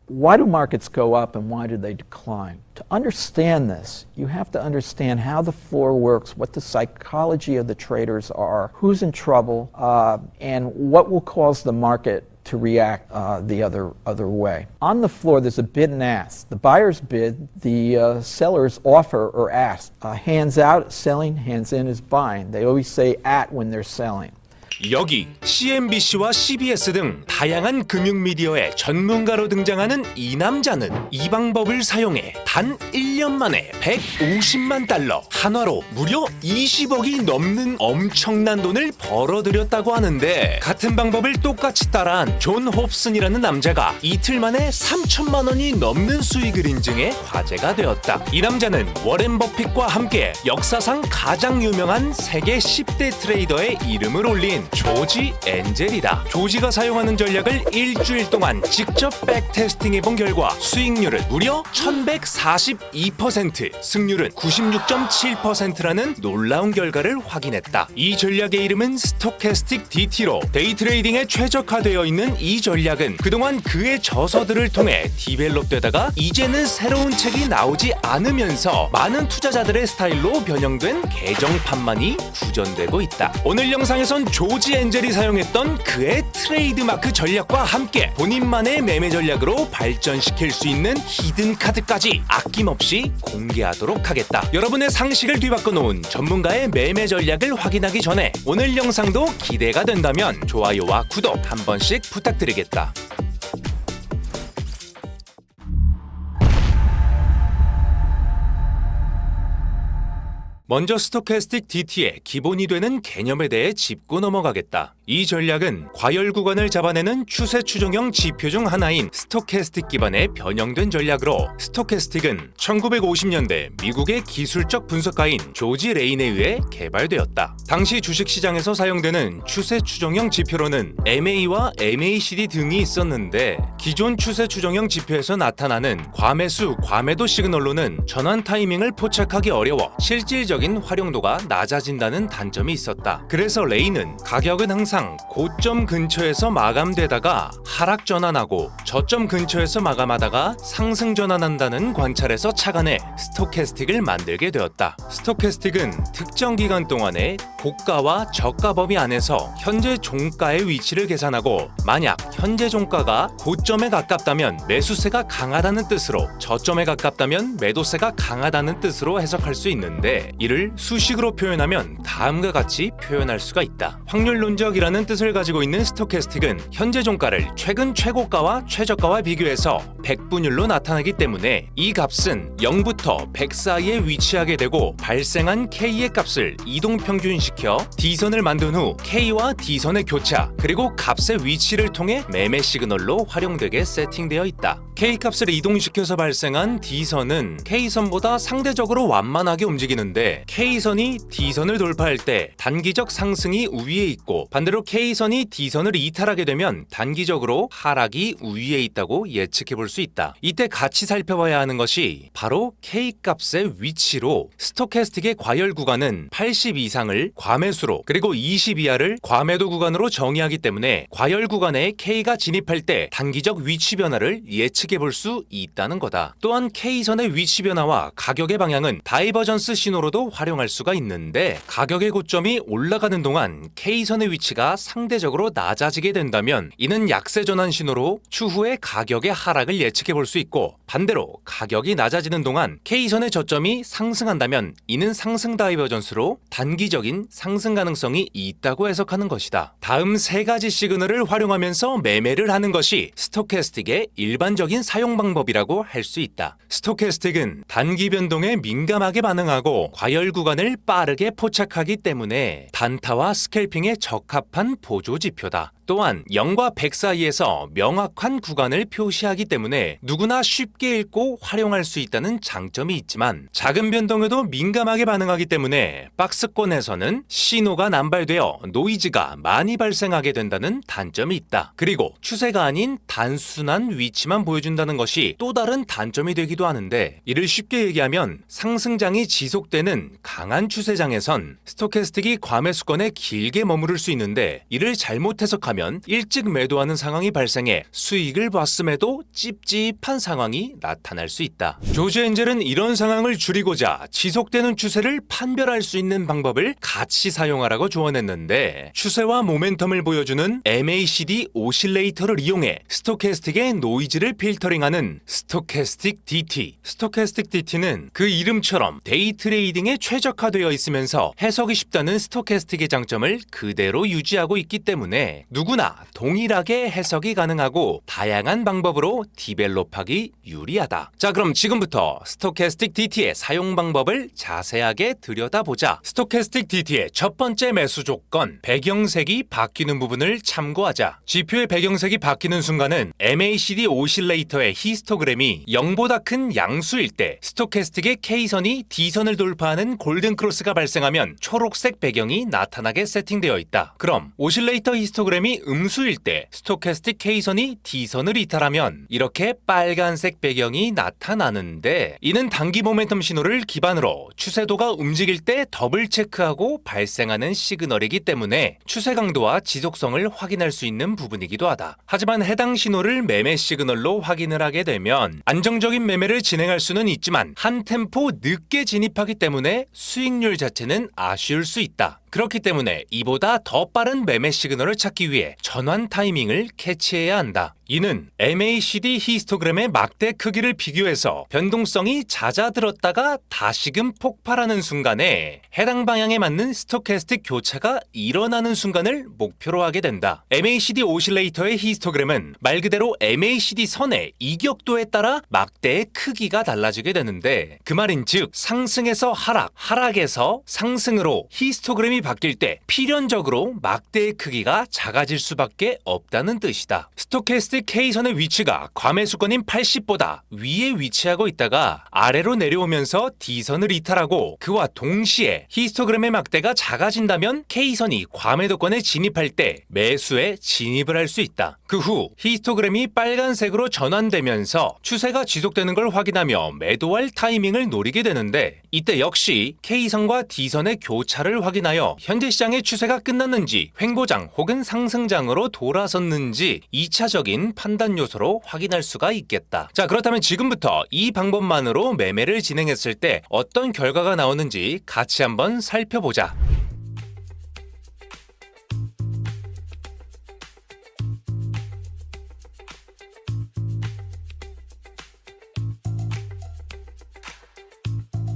Why do markets go up and why do they decline? To understand this, you have to understand how the floor works, what the psychology of the traders are, who's in trouble, and what will cause the market to react the other way. On the floor, there's a bid and ask. The buyer's bid, the seller's offer or ask. Hands out is selling, hands in is buying. They always say at when they're selling. 여기 CNBC와 CBS 등 다양한 금융 미디어의 전문가로 등장하는 이 남자는 이 방법을 사용해 단 1년 만에 150만 달러, 한화로 무려 20억이 넘는 엄청난 돈을 벌어들였다고 하는데, 같은 방법을 똑같이 따라한 존 홉슨이라는 남자가 이틀 만에 3천만 원이 넘는 수익을 인증해 화제가 되었다. 이 남자는 워렌 버핏과 함께 역사상 가장 유명한 세계 10대 트레이더의 이름을 올린 조지 엔젤이다. 조지가 사용하는 전략을 일주일 동안 직접 백테스팅해본 결과 수익률은 무려 1142%, 승률은 96.7%라는 놀라운 결과를 확인했다. 이 전략의 이름은 스토캐스틱 DT로 데이트레이딩에 최적화되어 있는 이 전략은 그동안 그의 저서들을 통해 디벨롭되다가 이제는 새로운 책이 나오지 않으면서 많은 투자자들의 스타일로 변형된 개정판만이 구전되고 있다. 오늘 영상에선 조지 엔젤이 사용했던 그의 트레이드마크 전략과 함께 본인만의 매매 전략으로 발전시킬 수 있는 히든 카드까지 아낌없이 공개하도록 하겠다. 여러분의 상식을 뒤바꿔 놓은 전문가의 매매 전략을 확인하기 전에 오늘 영상도 기대가 된다면 좋아요와 구독 한 번씩 부탁드리겠다. 먼저 스토캐스틱 DT의 기본이 되는 개념에 대해 짚고 넘어가겠다. 이 전략은 과열 구간을 잡아내는 추세 추종형 지표 중 하나인 스토캐스틱 기반의 변형된 전략으로, 스토캐스틱은 1950년대 미국의 기술적 분석가인 조지 레인에 의해 개발되었다. 당시 주식시장에서 사용되는 추세 추종형 지표로는 MA와 MACD 등이 있었는데, 기존 추세 추종형 지표에서 나타나는 과매수, 과매도 시그널로는 전환 타이밍을 포착하기 어려워 실질적인 활용도가 낮아진다는 단점이 있었다. 그래서 레인은 가격은 항상 고점 근처에서 마감되다가 하락 전환하고 저점 근처에서 마감하다가 상승 전환한다는 관찰에서 착안해 스토캐스틱을 만들게 되었다. 스토캐스틱은 특정 기간 동안의 고가와 저가 범위 안에서 현재 종가의 위치를 계산하고, 만약 현재 종가가 고점에 가깝다면 매수세가 강하다는 뜻으로, 저점에 가깝다면 매도세가 강하다는 뜻으로 해석할 수 있는데, 이를 수식으로 표현하면 다음과 같이 표현할 수가 있다. 확률론적이라는 뜻을 가지고 있는 스토캐스틱은 현재 종가를 최근 최고가와 최저가와 비교해서 100분율로 나타나기 때문에 이 값은 0부터 100 사이에 위치하게 되고, 발생한 K의 값을 이동평균시켜 D선을 만든 후 K와 D선의 교차, 그리고 값의 위치를 통해 매매 시그널로 활용되게 세팅되어 있다. K값을 이동시켜서 발생한 D선은 K선보다 상대적으로 완만하게 움직이는데, K선이 D선을 돌파할 때 단기적 상승이 우위에 있고, 반대로 K선이 D선을 이탈하게 되면 단기적으로 하락이 우위에 있다고 예측해 볼 수 있다. 이때 같이 살펴봐야 하는 것이 바로 K값의 위치로, 스토캐스틱의 과열 구간은 80 이상을 과매수로, 그리고 20 이하를 과매도 구간으로 정의하기 때문에 과열 구간에 K가 진입할 때 단기적 위치 변화를 예측해 볼 수 있다는 거다. 또한 K선의 위치 변화와 가격의 방향은 다이버전스 신호로도 활용할 수가 있는데, 가격의 고점이 올라가는 동안 K선의 위치가 상대적으로 낮아지게 된다면 이는 약세 전환 신호로 추후에 가격의 하락을 예측해 볼 수 있고, 반대로 가격이 낮아지는 동안 K선의 저점이 상승한다면 이는 상승 다이버전스로 단기적인 상승 가능성이 있다고 해석하는 것이다. 다음 세 가지 시그널을 활용하면서 매매를 하는 것이 스토캐스틱의 일반적인 사용 방법이라고 할 수 있다. 스토캐스틱은 단기 변동에 민감하게 반응하고 과열 구간을 빠르게 포착하기 때문에 단타와 스캘핑에 적합한 보조 지표다. 또한 0과 100 사이에서 명확한 구간을 표시하기 때문에 누구나 쉽게 쉽게 읽고 활용할 수 있다는 장점이 있지만 작은 변동에도 민감하게 반응하기 때문에 박스권에서는 신호가 남발되어 노이즈가 많이 발생하게 된다는 단점이 있다. 그리고 추세가 아닌 단순한 위치만 보여준다는 것이 또 다른 단점이 되기도 하는데, 이를 쉽게 얘기하면 상승장이 지속되는 강한 추세장에선 스토캐스틱이 과매수권에 길게 머무를 수 있는데, 이를 잘못 해석하면 일찍 매도하는 상황이 발생해 수익을 봤음에도 찝찝한 상황이 나타날 수 있다. 조지 엔젤은 이런 상황을 줄이고자 지속되는 추세를 판별할 수 있는 방법을 같이 사용하라고 조언했는데, 추세와 모멘텀을 보여주는 MACD 오실레이터를 이용해 스토캐스틱의 노이즈를 필터링하는 스토캐스틱 DT. 스토캐스틱 DT는 그 이름처럼 데이 트레이딩에 최적화되어 있으면서 해석이 쉽다는 스토캐스틱의 장점을 그대로 유지하고 있기 때문에 누구나 동일하게 해석이 가능하고 다양한 방법으로 디벨롭하기 유리하다. 자, 그럼 지금부터 스토캐스틱 DT의 사용 방법을 자세하게 들여다보자. 스토캐스틱 DT의 첫 번째 매수 조건, 배경색이 바뀌는 부분을 참고하자. 지표의 배경색이 바뀌는 순간은 MACD 오실레이터의 히스토그램이 0보다 큰 양수일 때 스토캐스틱의 K선이 D선을 돌파하는 골든 크로스가 발생하면 초록색 배경이 나타나게 세팅되어 있다. 그럼 오실레이터 히스토그램이 음수일 때 스토캐스틱 K선이 D선을 이탈하면 이렇게 빨간색 배경이 나타나는데, 이는 단기 모멘텀 신호를 기반으로 추세도가 움직일 때 더블 체크하고 발생하는 시그널이기 때문에 추세 강도와 지속성을 확인할 수 있는 부분이기도 하다. 하지만 해당 신호를 매매 시그널로 확인을 하게 되면 안정적인 매매를 진행할 수는 있지만 한 템포 늦게 진입하기 때문에 수익률 자체는 아쉬울 수 있다. 그렇기 때문에 이보다 더 빠른 매매 시그널을 찾기 위해 전환 타이밍을 캐치해야 한다. 이는 MACD 히스토그램의 막대 크기를 비교해서 변동성이 잦아들었다가 다시금 폭발하는 순간에 해당 방향에 맞는 스토캐스틱 교차가 일어나는 순간을 목표로 하게 된다. MACD 오실레이터의 히스토그램은 말 그대로 MACD 선의 이격도에 따라 막대의 크기가 달라지게 되는데, 그 말인즉 상승에서 하락, 하락에서 상승으로 히스토그램이 바뀔 때 필연적으로 막대의 크기가 작아질 수밖에 없다는 뜻이다. 스토캐스틱 K선의 위치가 과매수권인 80보다 위에 위치하고 있다가 아래로 내려오면서 D선을 이탈하고 그와 동시에 히스토그램의 막대가 작아진다면 K선이 과매도권에 진입할 때 매수에 진입을 할 수 있다. 그 후 히스토그램이 빨간색으로 전환되면서 추세가 지속되는 걸 확인하며 매도할 타이밍을 노리게 되는데, 이때 역시 K선과 D선의 교차를 확인하여 현재 시장의 추세가 끝났는지 횡보장 혹은 상승장으로 돌아섰는지 2차적인 판단 요소로 확인할 수가 있겠다. 자, 그렇다면 지금부터 이 방법만으로 매매를 진행했을 때 어떤 결과가 나오는지 같이 한번 살펴보자.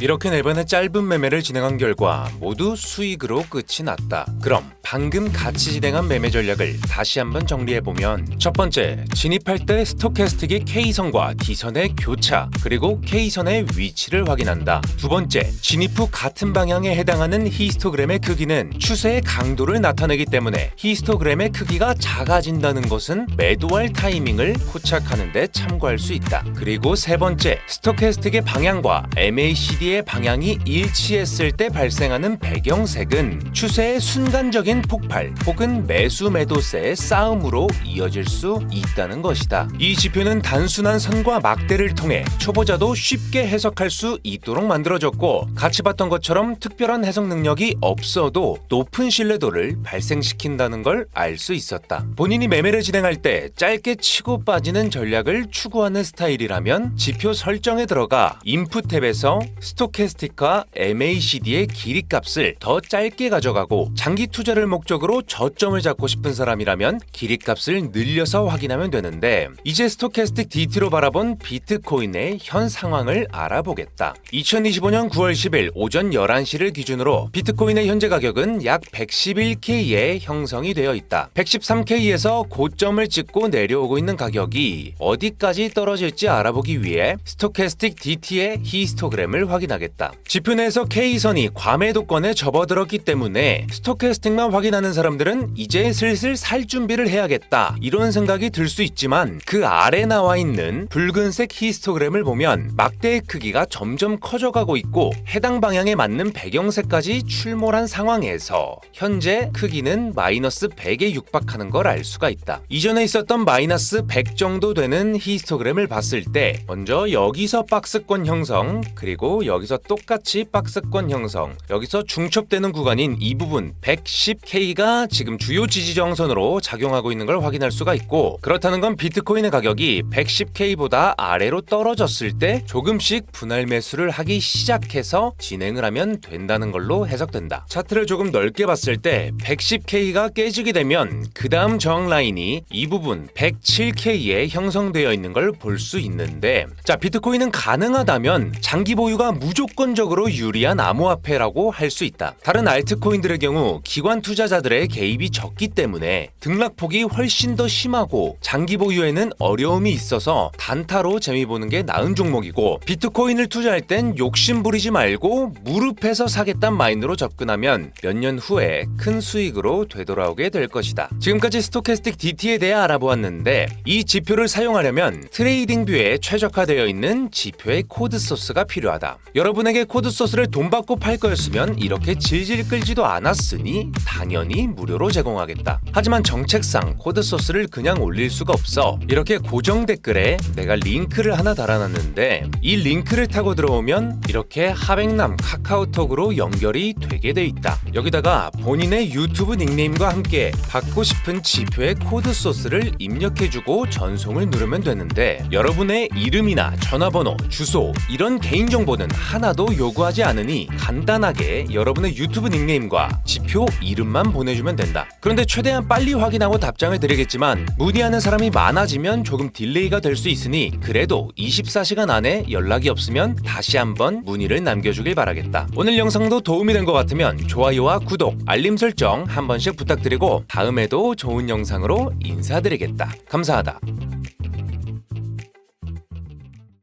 이렇게 4번의 짧은 매매를 진행한 결과 모두 수익으로 끝이 났다. 그럼 방금 같이 진행한 매매 전략을 다시 한번 정리해보면, 첫 번째, 진입할 때 스토캐스틱이 K선과 D선의 교차, 그리고 K선의 위치를 확인한다. 두 번째, 진입 후 같은 방향에 해당하는 히스토그램의 크기는 추세의 강도를 나타내기 때문에 히스토그램의 크기가 작아진다는 것은 매도할 타이밍을 포착하는 데 참고할 수 있다. 그리고 세 번째, 스토캐스틱의 방향과 MACD의 방향이 일치했을 때 발생하는 배경색은 추세의 순간적인 폭발 혹은 매수 매도세의 싸움으로 이어질 수 있다는 것이다. 이 지표는 단순한 선과 막대를 통해 초보자도 쉽게 해석할 수 있도록 만들어졌고, 같이 봤던 것처럼 특별한 해석 능력이 없어도 높은 신뢰도를 발생시킨다는 걸 알 수 있었다. 본인이 매매를 진행할 때 짧게 치고 빠지는 전략을 추구하는 스타일이라면 지표 설정에 들어가 인풋 탭에서 스토캐스틱과 MACD의 길이값을 더 짧게 가져가고, 장기 투자를 목적으로 저점을 잡고 싶은 사람이라면 길이값을 늘려서 확인하면 되는데, 이제 스토캐스틱 DT로 바라본 비트코인의 현 상황을 알아보겠다. 2025년 9월 10일 오전 11시를 기준으로 비트코인의 현재 가격은 약 111K에 형성이 되어 있다. 113K에서 고점을 찍고 내려오고 있는 가격이 어디까지 떨어질지 알아보기 위해 스토캐스틱 DT의 히스토그램을 확인하겠다. 지표 내에서 K선이 과매도권에 접어들었기 때문에 스토캐스틱만 영상을 확인하는 사람들은 이제 슬슬 살 준비를 해야겠다 이런 생각이 들 수 있지만 그 아래 나와 있는 붉은색 히스토그램을 보면 막대의 크기가 점점 커져가고 있고 해당 방향에 맞는 배경색까지 출몰한 상황에서 현재 크기는 마이너스 100에 육박하는 걸 알 수가 있다. 이전에 있었던 마이너스 100 정도 되는 히스토그램을 봤을 때 먼저 여기서 박스권 형성, 그리고 여기서 똑같이 박스권 형성, 여기서 중첩되는 구간인 이 부분 110K가 지금 주요 지지정선으로 작용하고 있는 걸 확인할 수가 있고, 그렇다는 건 비트코인의 가격이 110K보다 아래로 떨어졌을 때 조금씩 분할 매수를 하기 시작해서 진행을 하면 된다는 걸로 해석된다. 차트를 조금 넓게 봤을 때 110K가 깨지게 되면 그 다음 저항 라인이 이 부분 107K에 형성되어 있는 걸 볼 수 있는데, 자, 비트코인은 가능하다면 장기 보유가 무조건적으로 유리한 암호화폐라고 할 수 있다. 다른 알트코인들의 경우 기관 투자자들의 개입이 적기 때문에 등락폭이 훨씬 더 심하고 장기 보유에는 어려움이 있어서 단타로 재미 보는 게 나은 종목이고, 비트코인을 투자할 땐 욕심 부리지 말고 무릎에서 사겠다는 마인드로 접근하면 몇 년 후에 큰 수익으로 되돌아오게 될 것이다. 지금까지 스토캐스틱 DT에 대해 알아보았는데, 이 지표를 사용하려면 트레이딩 뷰에 최적화되어 있는 지표의 코드 소스가 필요하다. 여러분에게 코드 소스를 돈 받고 팔 거였으면 이렇게 질질 끌지도 않았으니 당연히 무료로 제공하겠다. 하지만 정책상 코드 소스를 그냥 올릴 수가 없어 이렇게 고정 댓글에 내가 링크를 하나 달아놨는데, 이 링크를 타고 들어오면 이렇게 하백남 카카오톡으로 연결이 되게 돼 있다. 여기다가 본인의 유튜브 닉네임과 함께 받고 싶은 지표의 코드 소스를 입력해주고 전송을 누르면 되는데, 여러분의 이름이나 전화번호, 주소 이런 개인정보는 하나도 요구하지 않으니 간단하게 여러분의 유튜브 닉네임과 지표 이름만 보내주면 된다. 그런데 최대한 빨리 확인하고 답장을 드리겠지만 문의하는 사람이 많아지면 조금 딜레이가 될 수 있으니 그래도 24시간 안에 연락이 없으면 다시 한번 문의를 남겨주길 바라겠다. 오늘 영상도 도움이 된 것 같으면 좋아요와 구독, 알림 설정 한 번씩 부탁드리고 다음에도 좋은 영상으로 인사드리겠다. 감사하다.